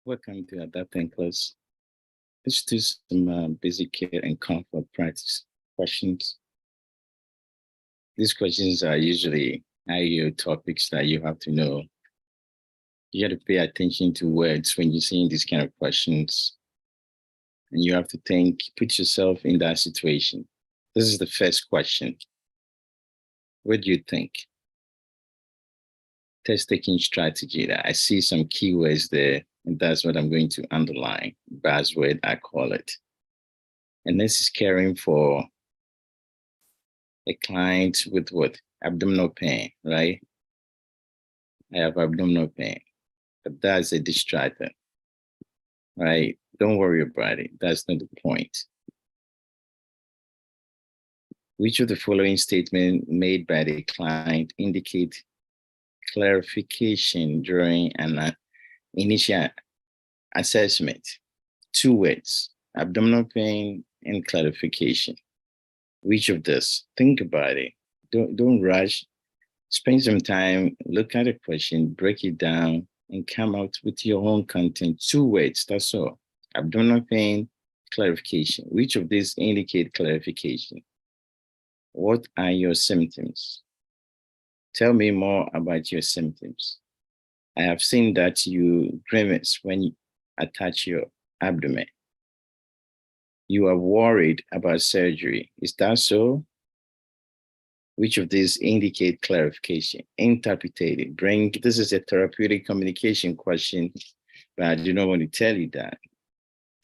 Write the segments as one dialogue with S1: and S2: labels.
S1: Welcome to Adapting Class. Let's do some basic care and comfort practice questions. These questions are usually IU topics that you have to know. You got to pay attention to words when you're seeing these kind of questions. And you have to think, put yourself in that situation. This is the first question. What do you think? Test-taking strategy. I see some keywords there, and that's what I'm going to underline. Buzzword, I call it. And this is caring for a client with what? Abdominal pain, right? I have abdominal pain, but that's a distractor, right? Don't worry about it. That's not the point. Which of the following statements made by the client indicate clarification during an initial assessment? Two words, abdominal pain and clarification. Which of this? Think about it. Don't rush. Spend some time, look at the question, break it down, and come out with your own content. Two words, that's all. Abdominal pain, clarification. Which of these indicate clarification? What are your symptoms? Tell me more about your symptoms. I have seen that you grimace when you attach your abdomen. You are worried about surgery. Is that so? Which of these indicate clarification? Interpret it. This is a therapeutic communication question, but I do not want to tell you that.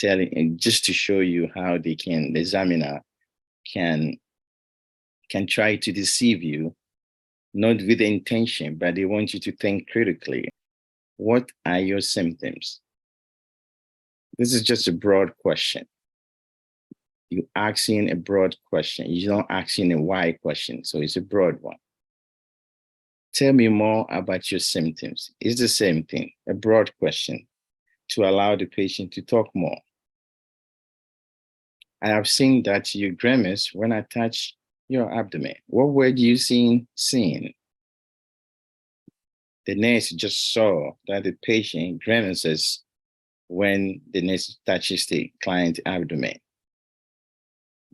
S1: And just to show you how the examiner can try to deceive you, not with intention, but they want you to think critically. What are your symptoms? This is just a broad question. You're asking a broad question. You're not asking a wide question, so it's a broad one. Tell me more about your symptoms. It's the same thing, a broad question to allow the patient to talk more. I have seen that you grimace when I touch your abdomen. What were you seeing? The nurse just saw that the patient grimaces when the nurse touches the client's abdomen.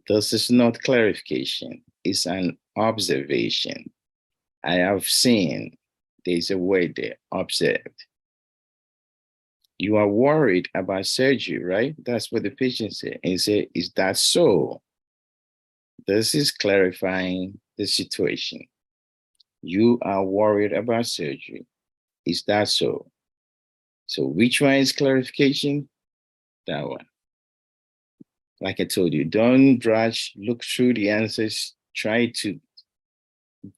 S1: This is not clarification, it's an observation. I have seen, there's a word there, observed. You are worried about surgery, right? That's what the patient said. And he said, is that so? This is clarifying the situation. You are worried about surgery. Is that so? So which one is clarification? That one. Like I told you, don't rush, look through the answers, try to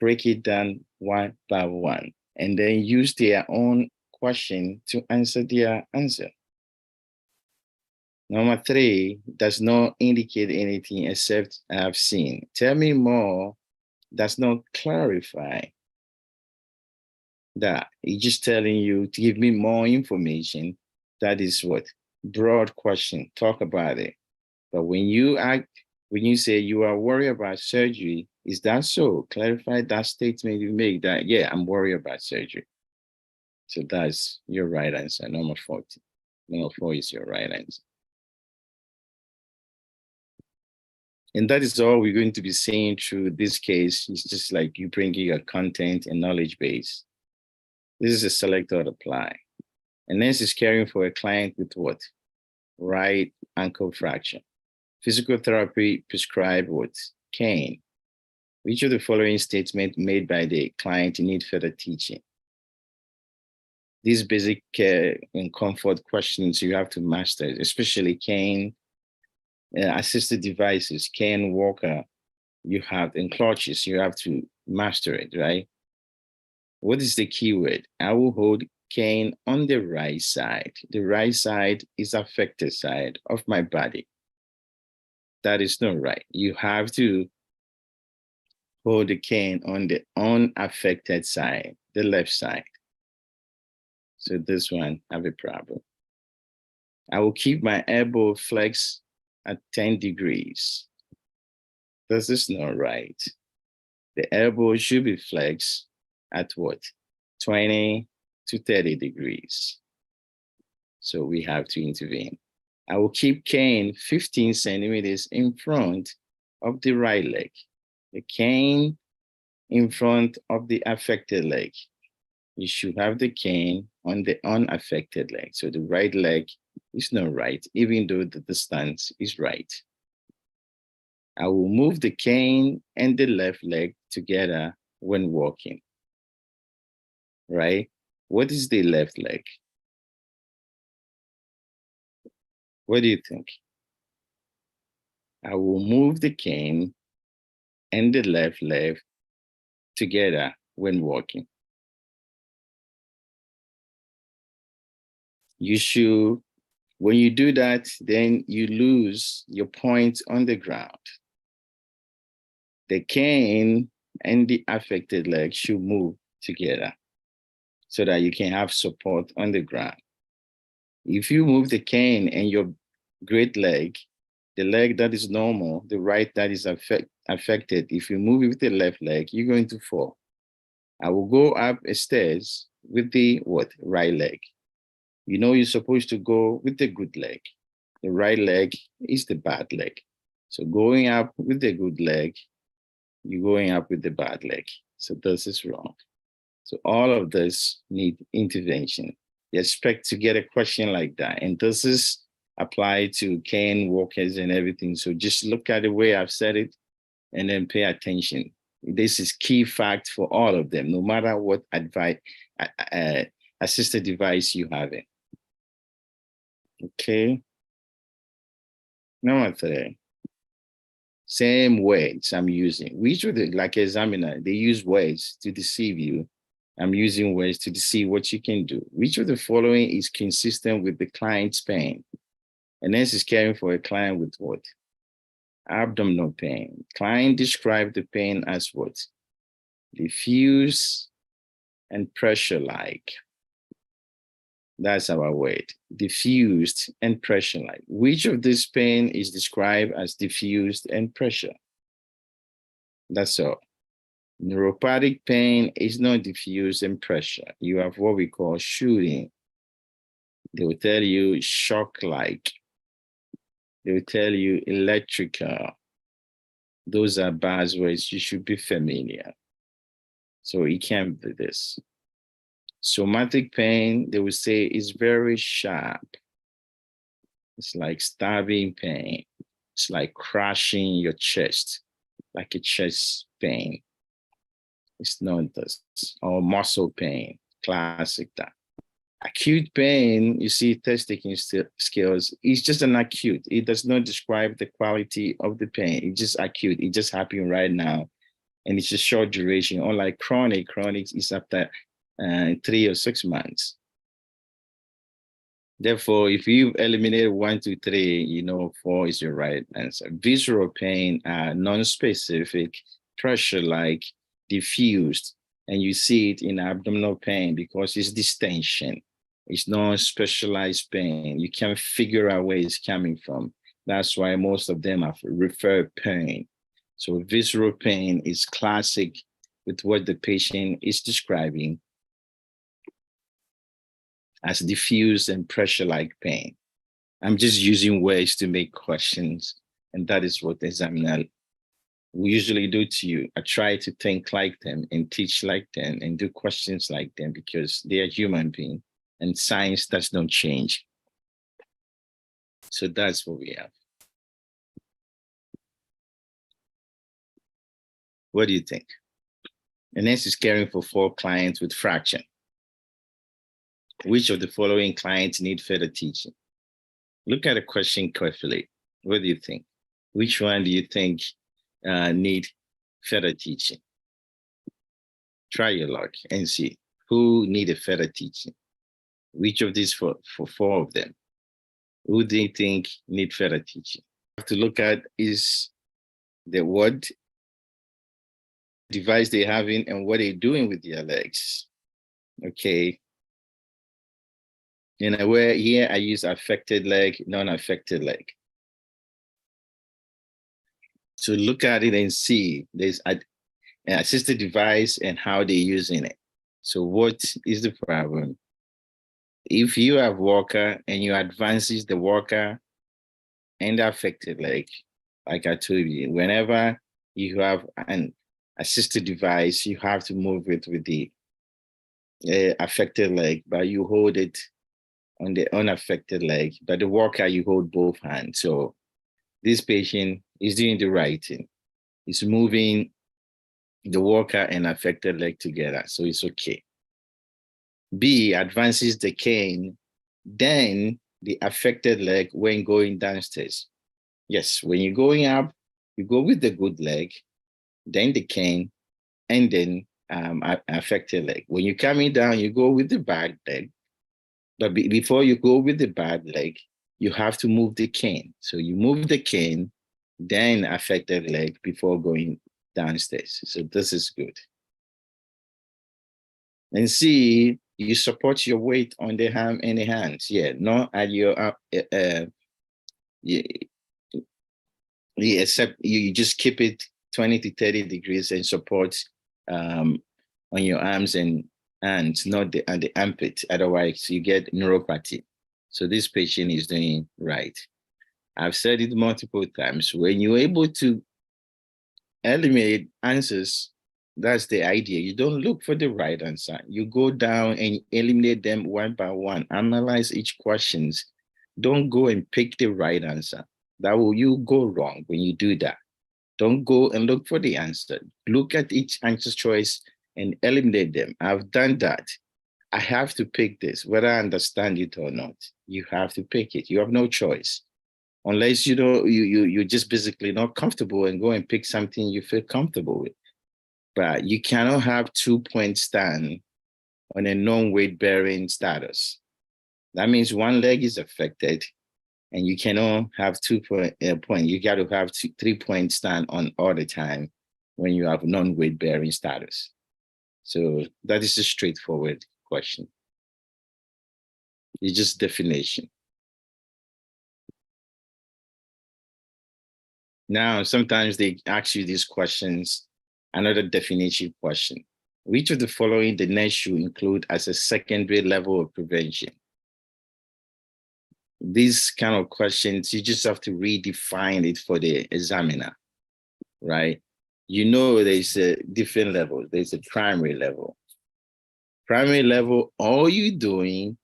S1: break it down one by one, and then use their own question to answer their answer. Number 3 does not indicate anything except I have seen. Tell me more does not clarify that. It's just telling you to give me more information. That is what? Broad question, talk about it. But when you say you are worried about surgery, is that so? Clarify that statement you make that, yeah, I'm worried about surgery. So that's your right answer, number 40. Number 4 is your right answer. And that is all we're going to be seeing through this case. It's just like you bringing your content and knowledge base. This is a select or apply. And this is caring for a client with what? Right ankle fracture. Physical therapy prescribed what? Cane. Which of the following statements made by the client need further teaching? These basic care and comfort questions you have to master, especially cane, assisted devices, cane walker, you have, and crutches, you have to master it, right? What is the keyword? I will hold cane on the right side. The right side is affected side of my body. That is not right. You have to hold the cane on the unaffected side, the left side. So this one have a problem. I will keep my elbow flexed at 10 degrees. This is not right. The elbow should be flexed at what? 20 to 30 degrees. So we have to intervene. I will keep cane 15 centimeters in front of the right leg. The cane in front of the affected leg. You should have the cane on the unaffected leg. So the right leg is not right, even though the distance is right. I will move the cane and the left leg together when walking, right? What is the left leg? What do you think? I will move the cane and the left leg together when walking. You should, when you do that, then you lose your point on the ground. The cane and the affected leg should move together so that you can have support on the ground. If you move the cane and your great leg, the leg that is normal, the right that is affected, if you move with the left leg, you're going to fall. I will go up a stairs with the what? Right leg. You know you're supposed to go with the good leg. The right leg is the bad leg. So going up with the good leg, you're going up with the bad leg. So this is wrong. So all of this need intervention. You expect to get a question like that. And this is applied to cane walkers and everything. So just look at the way I've said it and then pay attention. This is key fact for all of them, no matter what assisted device you have it. Okay. Number 3. Same words I'm using. Which would like examiner, they use words to deceive you. I'm using words to see what you can do. Which of the following is consistent with the client's pain? A nurse is caring for a client with what? Abdominal pain. Client described the pain as what? Diffuse and pressure-like. That's our word. Diffused and pressure-like. Which of this pain is described as diffused and pressure? That's all. Neuropathic pain is not diffuse and pressure. You have what we call shooting. They will tell you shock-like. They will tell you electrical. Those are buzzwords you should be familiar. So it can't be this. Somatic pain, they will say, is very sharp. It's like stabbing pain. It's like crushing your chest, like a chest pain. It's not this. Or muscle pain, classic that. Acute pain, you see test taking skills, it's just an acute. It does not describe the quality of the pain. It's just acute. It just happened right now. And it's a short duration. Unlike chronic is after 3 or 6 months. Therefore, if you eliminate 1, 2, 3, you know 4 is your right answer. Visceral pain are non-specific, pressure-like, diffused, and you see it in abdominal pain because it's distension. It's non-specialized pain. You can't figure out where it's coming from. That's why most of them have referred pain. So visceral pain is classic with what the patient is describing as diffuse and pressure-like pain. I'm just using words to make questions, and that is what the examiner we usually do to you. I try to think like them and teach like them and do questions like them because they are human beings and science does not change. So that's what we have. What do you think? A nurse is caring for 4 clients with fracture. Which of the following clients need further teaching? Look at the question carefully. What do you think? Which one do you think need further teaching? Try your luck and see who needed further teaching. Which of these for 4 of them? Who do you think need further teaching? What you have to look at is the what device they're having and what they're doing with their legs. Okay. In a way, here I use affected leg, non-affected leg. So look at it and see there's an assisted device and how they're using it. So what is the problem? if you have walker and you advances the walker and the affected leg, like I told you, whenever you have an assisted device, you have to move it with the affected leg, but you hold it on the unaffected leg, but the walker, you hold both hands. So this patient is doing the right thing. He's moving the walker and affected leg together, so it's okay. B, advances the cane, then the affected leg when going downstairs. Yes, when you're going up, you go with the good leg, then the cane, and then affected leg. When you're coming down, you go with the bad leg. But before you go with the bad leg, you have to move the cane. So you move the cane, then affected leg before going downstairs. So this is good. And C, you support your weight on the arm and the hands. Yeah, not at your except you just keep it 20 to 30 degrees and support on your arms and hands, not at the armpit. Otherwise, you get neuropathic. So this patient is doing right. I've said it multiple times. When you're able to eliminate answers, that's the idea. You don't look for the right answer. You go down and eliminate them one by one. Analyze each questions. Don't go and pick the right answer. That will you go wrong when you do that. Don't go and look for the answer. Look at each answer choice and eliminate them. I've done that. I have to pick this, whether I understand it or not. You have to pick it. You have no choice. Unless you're just basically not comfortable and go and pick something you feel comfortable with. But you cannot have 2-point stand on a non-weight bearing status. That means one leg is affected and you cannot have 2-point. You got to have 3-point stand on all the time when you have non-weight bearing status. So that is a straightforward question. It's just definition. Now, sometimes they ask you these questions, another definition question. Which of the following the NCLEX should include as a secondary level of prevention? These kind of questions, you just have to redefine it for the examiner, right? You know, there's a different level. There's a primary level. Primary level, all you're doing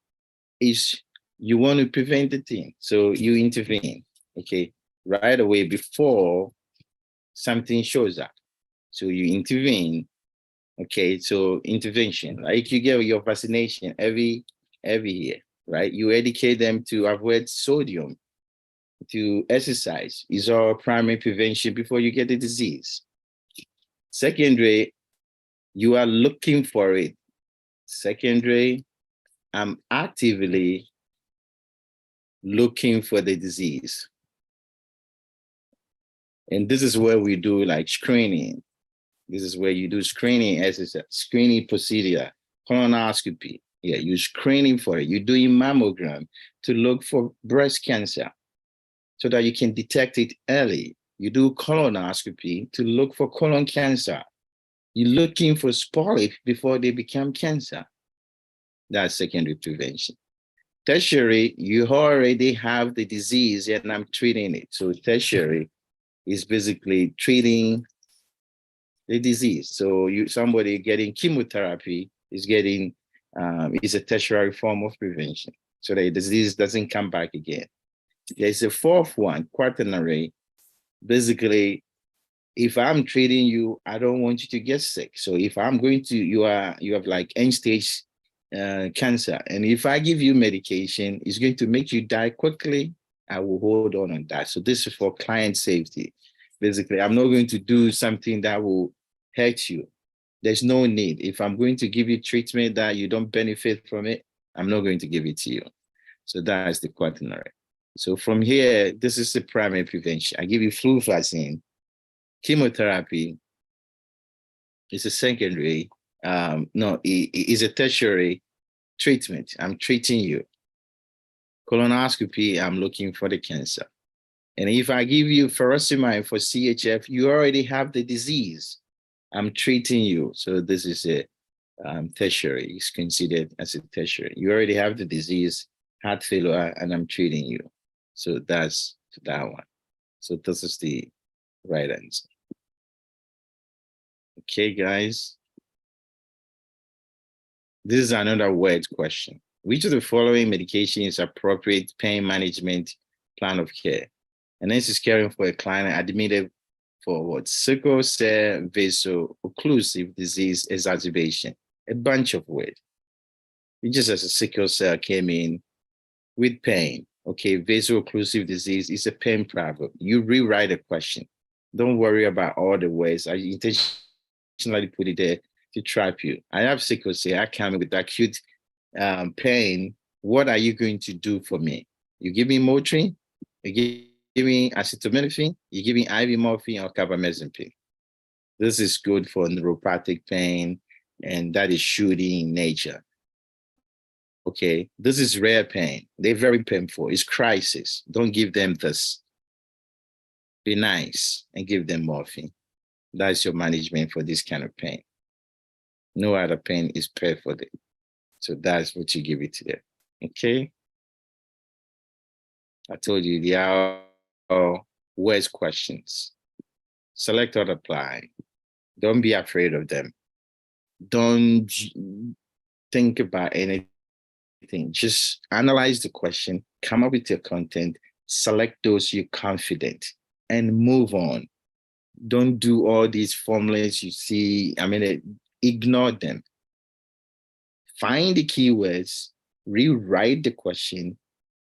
S1: is you want to prevent the thing. So you intervene, okay, right away before something shows up. So you intervene, okay, so intervention, like you get your vaccination every year, right? You educate them to avoid sodium, to exercise is all primary prevention before you get the disease. Secondary, you are looking for it. Secondary, I'm actively looking for the disease. And this is where we do like screening. This is where you do screening exercise, screening procedure, colonoscopy. Yeah, you're screening for it. You're doing mammogram to look for breast cancer so that you can detect it early. You do colonoscopy to look for colon cancer. You're looking for polyps before they become cancer. That's secondary prevention. Tertiary, you already have the disease and I'm treating it. So tertiary is basically treating the disease. So somebody getting chemotherapy is getting is a tertiary form of prevention, so the disease doesn't come back again. There's a fourth one, quaternary. Basically, if I'm treating you, I don't want you to get sick. So if I'm going to, you have like end-stage cancer, and if I give you medication, it's going to make you die quickly, I will hold on that. So this is for client safety. Basically, I'm not going to do something that will hurt you. There's no need. If I'm going to give you treatment that you don't benefit from it, I'm not going to give it to you. So that's the quaternary. So from here, this is the primary prevention. I give you flu vaccine. Chemotherapy is a secondary, no, it is a tertiary treatment. I'm treating you. Colonoscopy, I'm looking for the cancer. And if I give you furosemide for CHF, you already have the disease. I'm treating you. So this is a tertiary. It's considered as a tertiary. You already have the disease, heart failure, and I'm treating you. So that's that one. So this is the right answer. Okay, guys. This is another word question. Which of the following medication is appropriate pain management plan of care? And this is caring for a client admitted for what? Sickle cell vaso-occlusive disease exacerbation. A bunch of words. It just as a sickle cell came in with pain. Okay, vaso-occlusive disease is a pain problem. You rewrite a question. Don't worry about all the words. I intentionally put it there to trap you. I have sickle cell. I come with acute pain. What are you going to do for me? You give me Motrin, you give me acetaminophen, you give me IV morphine or carbamazepine. This is good for neuropathic pain, and that is shooting in nature. Okay, this is rare pain. They're very painful. It's crisis. Don't give them this. Be nice and give them morphine. That's your management for this kind of pain. No other pain is paid for them. So that's what you give it to them. Okay. I told you they are words questions. Select or apply. Don't be afraid of them. Don't think about anything. Just analyze the question, come up with your content, select those you're confident, and move on. Don't do all these formulas you see. Ignore them. Find the keywords, rewrite the question,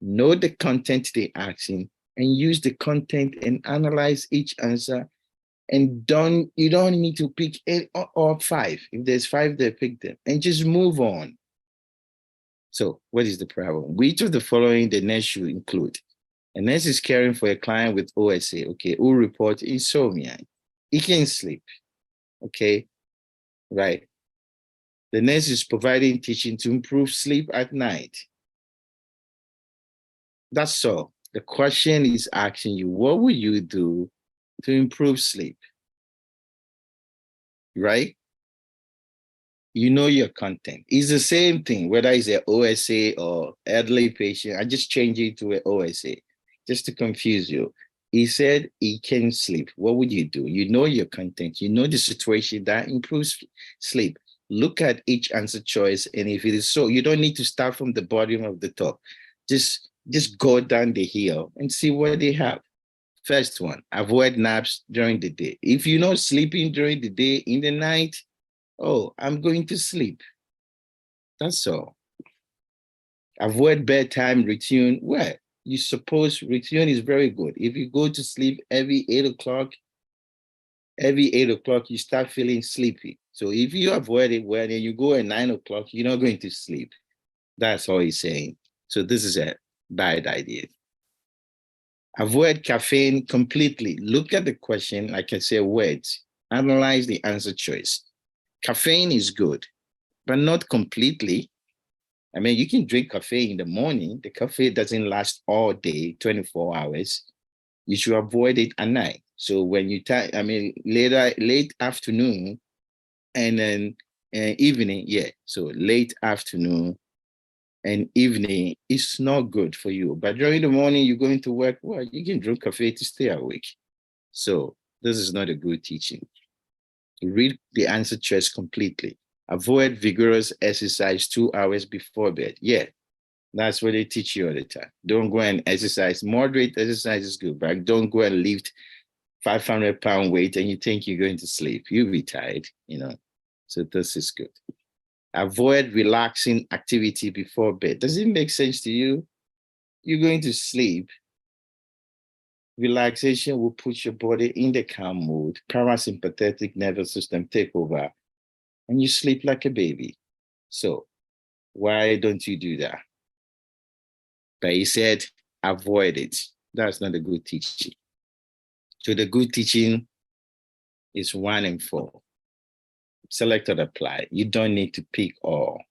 S1: know the content they're asking, and use the content and analyze each answer. And you don't need to pick 8 or 5. If there's 5 there, pick them and just move on. So what is the problem? Which of the following the nurse should include? A nurse is caring for a client with OSA, okay, who report insomnia. He can't sleep, okay, right? The nurse is providing teaching to improve sleep at night. That's all. The question is asking you, what will you do to improve sleep? Right? You know your content. It's the same thing, whether it's an OSA or elderly patient. I just change it to an OSA just to confuse you. He said he can sleep. What would you do? You know your content. You know the situation that improves sleep. Look at each answer choice. And if it is so, you don't need to start from the bottom of the top. Just go down the hill and see what they have. First one, avoid naps during the day. If you're not sleeping during the day, in the night, oh, I'm going to sleep. That's all. Avoid bedtime routine. Well, you suppose routine is very good. If you go to sleep every 8 o'clock, you start feeling sleepy. So if you avoid it well, then you go at 9 o'clock, you're not going to sleep. That's all he's saying. So this is a bad idea. Avoid caffeine completely. Look at the question, like I said, words. Analyze the answer choice. Caffeine is good, but not completely. I mean, you can drink coffee in the morning. The coffee doesn't last all day, 24 hours. You should avoid it at night. So when you late afternoon and then evening, yeah. So late afternoon and evening is not good for you. But during the morning, you're going to work, well, you can drink coffee to stay awake. So this is not a good teaching. Read the answer choice completely. Avoid vigorous exercise 2 hours before bed. Yeah, that's what they teach you all the time. Don't go and exercise. Moderate exercise is good, but don't go and lift 500-pound weight and you think you're going to sleep. You'll be tired, you know. So this is good. Avoid relaxing activity before bed. Does it make sense to you? You're going to sleep. Relaxation will put your body in the calm mode. Parasympathetic nervous system take over and you sleep like a baby. So why don't you do that? But he said, avoid it. That's not a good teaching. So the good teaching is 1 and 4. Select or apply. You don't need to pick all.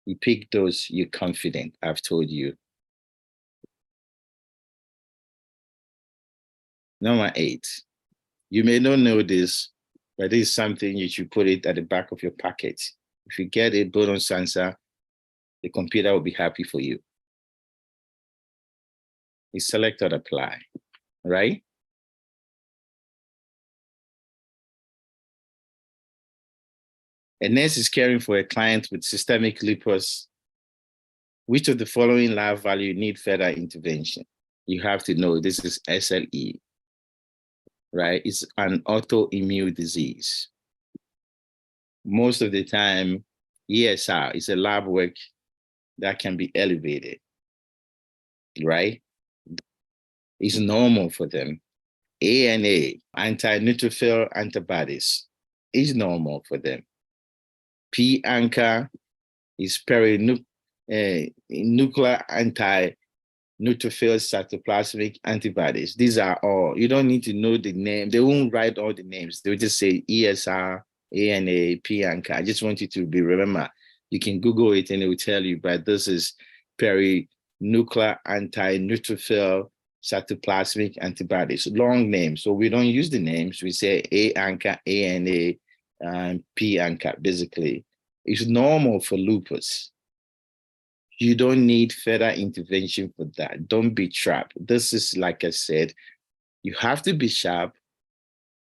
S1: You pick those you're confident. I've told you. Number 8. You may not know this, but this is something you should put it at the back of your pocket. If you get a bonus answer, the computer will be happy for you. You select or apply, right? A nurse is caring for a client with systemic lupus. Which of the following lab value need further intervention? You have to know this is SLE, right? It's an autoimmune disease. Most of the time, ESR is a lab work that can be elevated, right? It's normal for them. ANA, anti-neutrophil antibodies, is normal for them. P-ANCA is perinuclear anti-neutrophil cytoplasmic antibodies. These are all. You don't need to know the name. They won't write all the names. They'll just say ESR, ANA, P-ANCA. I just want you to remember. You can Google it and it will tell you, but this is perinuclear anti-neutrophil cytoplasmic antibodies. Long name. So we don't use the names. We say A-ANCA, ANA, and P-ANCA, basically. It's normal for lupus. You don't need further intervention for that. Don't be trapped. This is, like I said, you have to be sharp,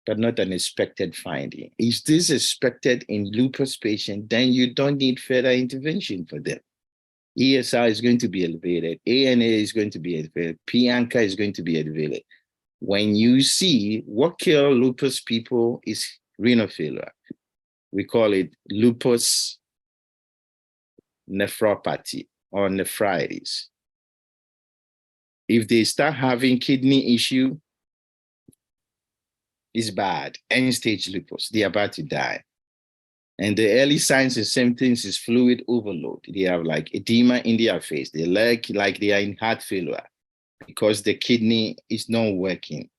S1: but not an expected finding. If this is expected in lupus patient, then you don't need further intervention for them. ESR is going to be elevated. ANA is going to be elevated. P-ANCA is going to be elevated. When you see what kills lupus people is renal failure. We call it lupus nephropathy or nephritis. If they start having kidney issue, it's bad. End-stage lupus, they're about to die. And the early signs and symptoms is fluid overload. They have like edema in their face. They look like they are in heart failure because the kidney is not working.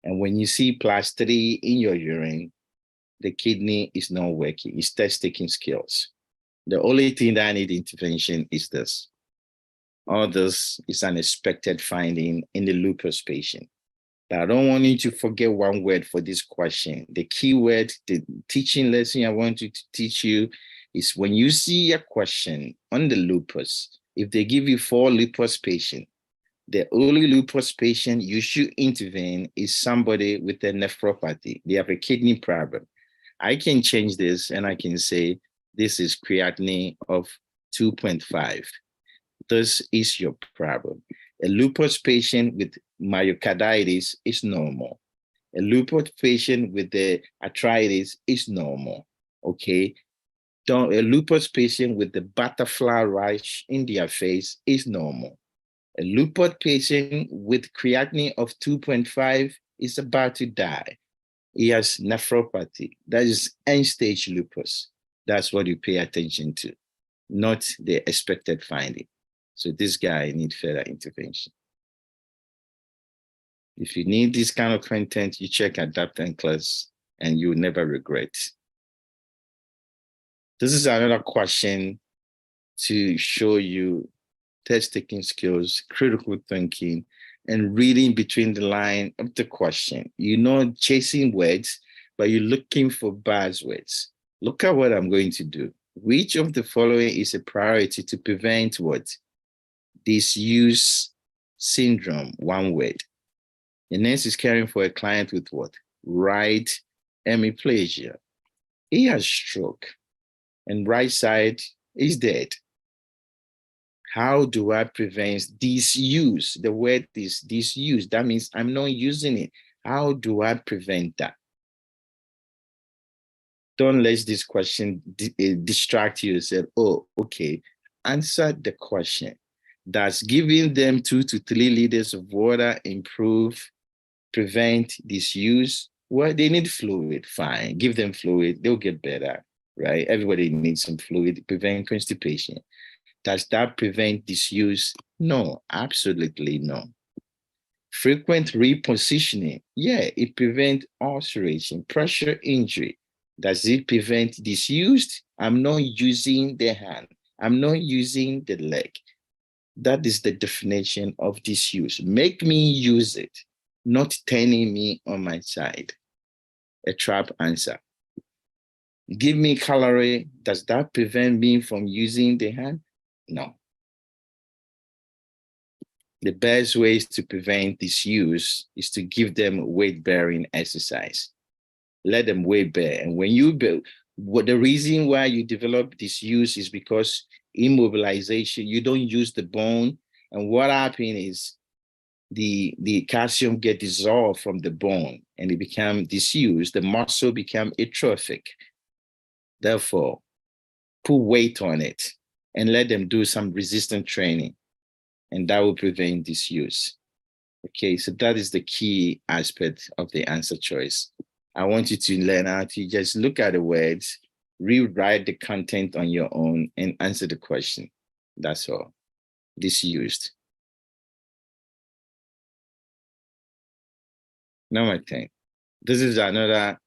S1: And when you see +3 in your urine, the kidney is not working. It's test-taking skills. The only thing that I need intervention is this. All this is an expected finding in the lupus patient. But I don't want you to forget one word for this question. The key word, the teaching lesson I want to teach you is when you see a question on the lupus, if they give you 4 lupus patients, the only lupus patient you should intervene is somebody with a nephropathy. They have a kidney problem. I can change this and I can say, this is creatinine of 2.5. This is your problem. A lupus patient with myocarditis is normal. A lupus patient with the arthritis is normal, okay? A lupus patient with the butterfly rash in their face is normal. A lupus patient with creatinine of 2.5 is about to die. He has nephropathy. That is end-stage lupus. That's what you pay attention to, not the expected finding. So this guy needs further intervention. If you need this kind of content, you check Adapt NCLEX and you'll never regret. This is another question to show you test-taking skills, critical thinking, and reading between the line of the question. You're not chasing words, but you're looking for buzzwords. Look at what I'm going to do. Which of the following is a priority to prevent what? Disuse syndrome, one word. The nurse is caring for a client with what? Right hemiplegia. He has stroke and right side is dead. How do I prevent disuse? The word is disuse. That means I'm not using it. How do I prevent that? Don't let this question distract you and say, oh, okay. Answer the question. Does giving them 2 to 3 liters of water prevent disuse? Well, they need fluid, fine. Give them fluid, they'll get better, right? Everybody needs some fluid, prevent constipation. Does that prevent disuse? No, absolutely no. Frequent repositioning, yeah, it prevents ulceration, pressure injury. Does it prevent disuse? I'm not using the hand. I'm not using the leg. That is the definition of disuse. Make me use it, not turning me on my side. A trap answer. Give me calorie. Does that prevent me from using the hand? No. The best ways to prevent disuse is to give them weight-bearing exercise. Let them weight bear. And when you build, the reason why you develop disuse is because immobilization, you don't use the bone. And what happens is the calcium get dissolved from the bone and it become disused. The muscle become atrophic. Therefore, put weight on it and let them do some resistance training, and that will prevent disuse. Okay, so that is the key aspect of the answer choice. I want you to learn how to just look at the words, rewrite the content on your own, and answer the question. That's all. Disused. Number 10. This is another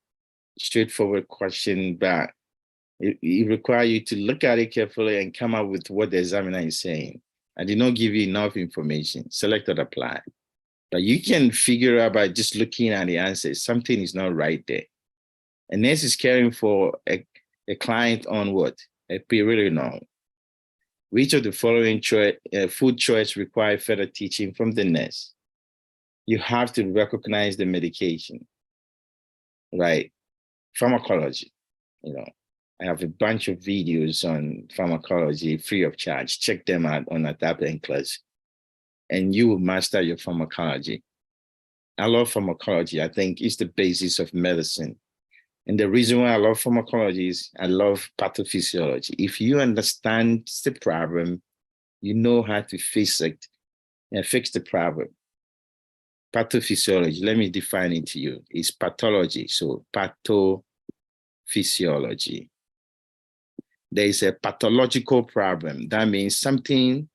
S1: straightforward question, but it requires you to look at it carefully and come up with what the examiner is saying. I did not give you enough information. Select or apply. But you can figure out by just looking at the answers, something is not right there. A nurse is caring for a client on what? Eplerenone. Which of the following food choice require further teaching from the nurse? You have to recognize the medication, right? Pharmacology, I have a bunch of videos on pharmacology free of charge. Check them out on NCLEX, and you will master your pharmacology. I love pharmacology. I think it's the basis of medicine. And the reason why I love pharmacology is I love pathophysiology. If you understand the problem, you know how to fix it and fix the problem. Pathophysiology, let me define it to you. It's pathology, so pathophysiology. There is a pathological problem. That means something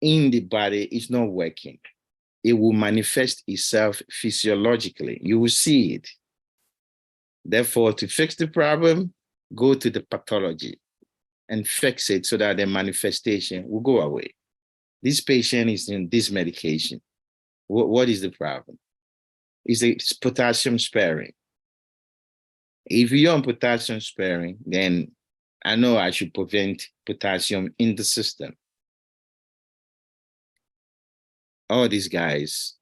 S1: in the body is not working. It will manifest itself physiologically. You will see it. Therefore, to fix the problem, go to the pathology and fix it so that the manifestation will go away. This patient is in this medication. What is the problem? It's potassium sparing. If you're on potassium sparing, then I know I should prevent potassium in the system. All these guys,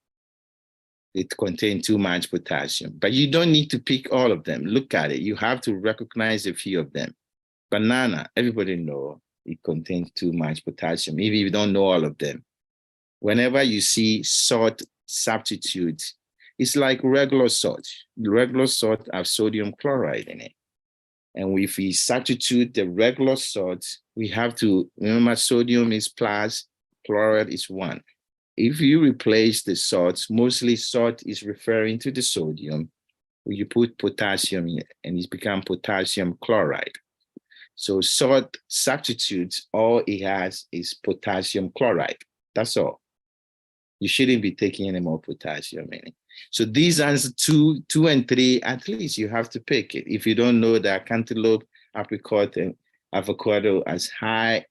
S1: it contain too much potassium, but you don't need to pick all of them. Look at it. You have to recognize a few of them. Banana, everybody knows it contains too much potassium, even if you don't know all of them. Whenever you see salt substitutes, it's like regular salt. Regular salt has sodium chloride in it. And if we substitute the regular salt, we have to remember sodium is plus, chloride is 1. If you replace the salts, mostly salt is referring to the sodium. You put potassium in it, and it's become potassium chloride. So salt substitutes, all it has is potassium chloride. That's all. You shouldn't be taking any more potassium in it. So these answers 2 and 3, at least you have to pick it. If you don't know that cantaloupe, apricot, and avocado has high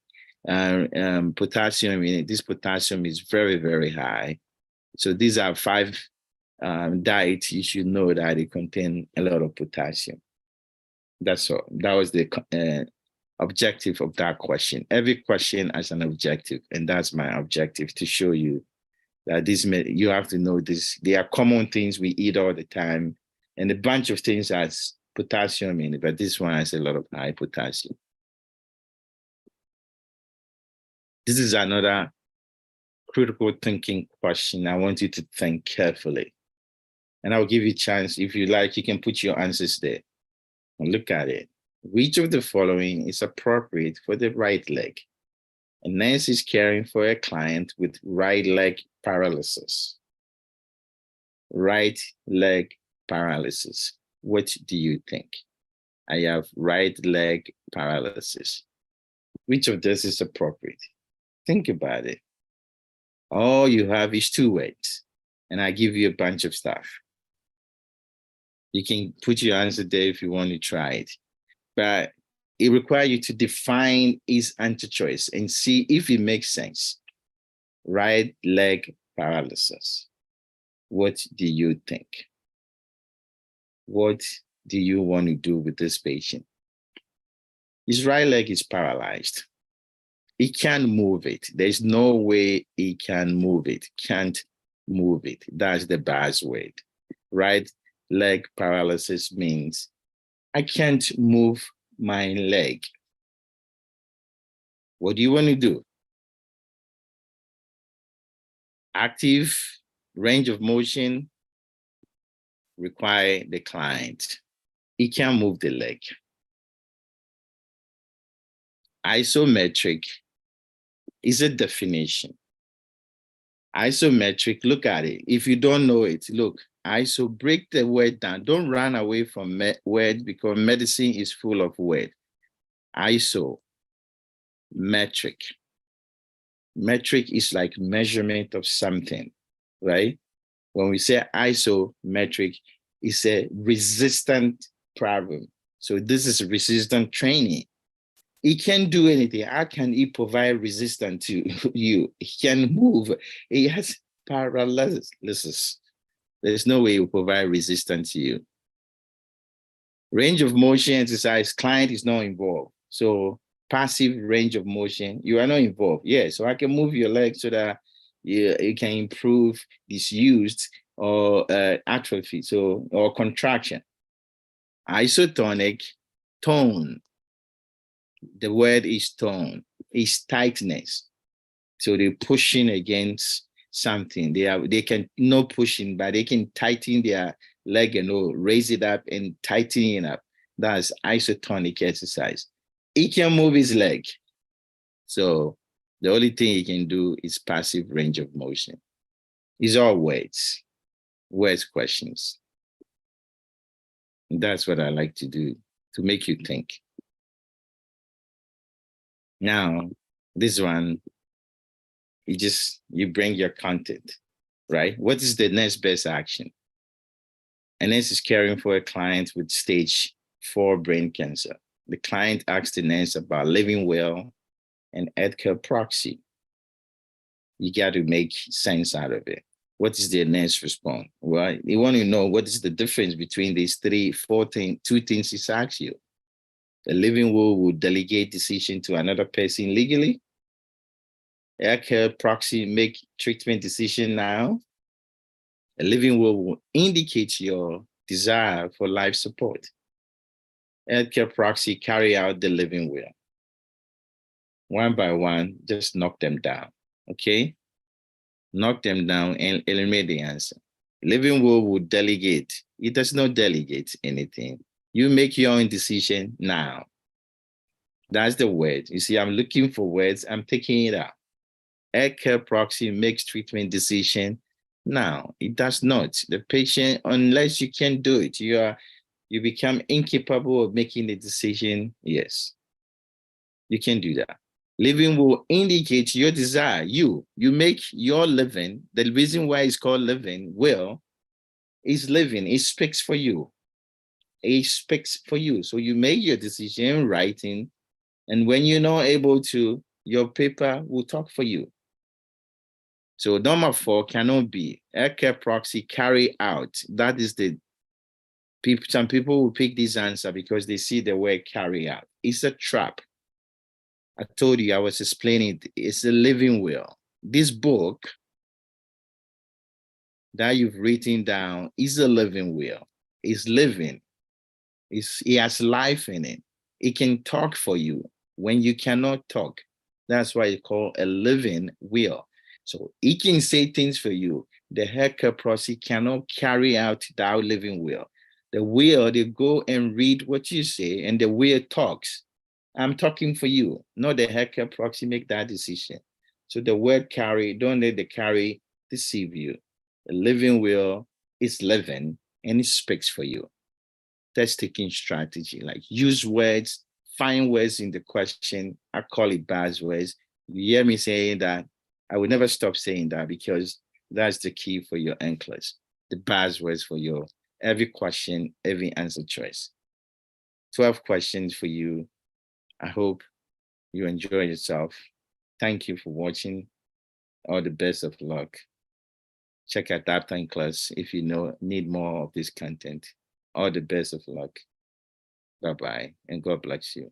S1: potassium in it, this potassium is very, very high. So these are 5 diets you should know that it contain a lot of potassium. That's all. That was the objective of that question. Every question has an objective, and that's my objective, to show you that you have to know this. There are common things we eat all the time, and a bunch of things has potassium in it, but this one has a lot of high potassium. This is another critical thinking question. I want you to think carefully, and I'll give you a chance. If you like, you can put your answers there and look at it. Which of the following is appropriate for the right leg? A nurse is caring for a client with right leg paralysis. Right leg paralysis. What do you think? I have right leg paralysis. Which of this is appropriate? Think about it. All you have is 2 words, and I give you a bunch of stuff. You can put your answer there if you want to try it, but it requires you to define its answer choice and see if it makes sense. Right leg paralysis. What do you think? What do you want to do with this patient? His right leg is paralyzed. He can't move it. There's no way he can move it. Can't move it. That's the buzzword. Right leg paralysis means I can't move my leg. What do you want to do? Active range of motion require the client. He can't move the leg. Isometric is a definition. Isometric, look at it. If you don't know it, look, iso, break the word down. Don't run away from words because medicine is full of words. Iso, metric. Metric is like measurement of something, right? When we say isometric, it's a resistant problem. So this is resistant training. He can't do anything. How can he provide resistance to you? He can move. He has paralysis. There's no way he will provide resistance to you. Range of motion exercise, client is not involved. So passive range of motion, you are not involved. Yeah, so I can move your leg so that you can improve disuse or atrophy, so or contraction. Isotonic, tone. The word is tone, is tightness. So they're pushing against something. They can not pushing, but they can tighten their leg and raise it up and tighten it up. That's isotonic exercise. He can move his leg. So the only thing he can do is passive range of motion. It's all words questions. And that's what I like to do, to make you think. Now, this one, you bring your content, right? What is the next best action? And this is caring for a client with stage 4 brain cancer. The client asks the nurse about living well and healthcare proxy. You got to make sense out of it. What is the nurse response? Well, you want to know what is the difference between these 2 things he's asked you. The living will delegate decision to another person legally. Healthcare proxy make treatment decision now. A living will indicate your desire for life support. Healthcare proxy carry out the living will. One by one, just knock them down, okay? Knock them down and eliminate the answer. Living will delegate. It does not delegate anything. You make your own decision now. That's the word. You see, I'm looking for words. I'm taking it out. Healthcare proxy makes treatment decision now. It does not. The patient, unless you can do it, you become incapable of making the decision. Yes, you can do that. Living will indicate your desire. You make your living. The reason why it's called living will is living. It speaks for you. It speaks for you. So you make your decision in writing, and when you're not able to, your paper will talk for you. So number 4 cannot be healthcare proxy carry out. That is some people will pick this answer because they see the word carry out. It's a trap. I told you, I was explaining, it's a living will. This book that you've written down is a living will. It's living. It has life in it. It can talk for you when you cannot talk. That's why it's called a living will. So it can say things for you. The healthcare proxy cannot carry out that living will. The will, they go and read what you say, and the will talks. I'm talking for you, not the healthcare proxy make that decision. So the word carry, don't let the carry deceive you. The living will is living, and it speaks for you. Test-taking strategy, like use words, find words in the question. I call it buzzwords. You hear me saying that, I will never stop saying that because that's the key for your NCLEX. The buzzwords for your every question, every answer choice. 12 questions for you. I hope you enjoy yourself. Thank you for watching. All the best of luck. Check out that NCLEX if you need more of this content. All the best of luck. Bye-bye, and God bless you.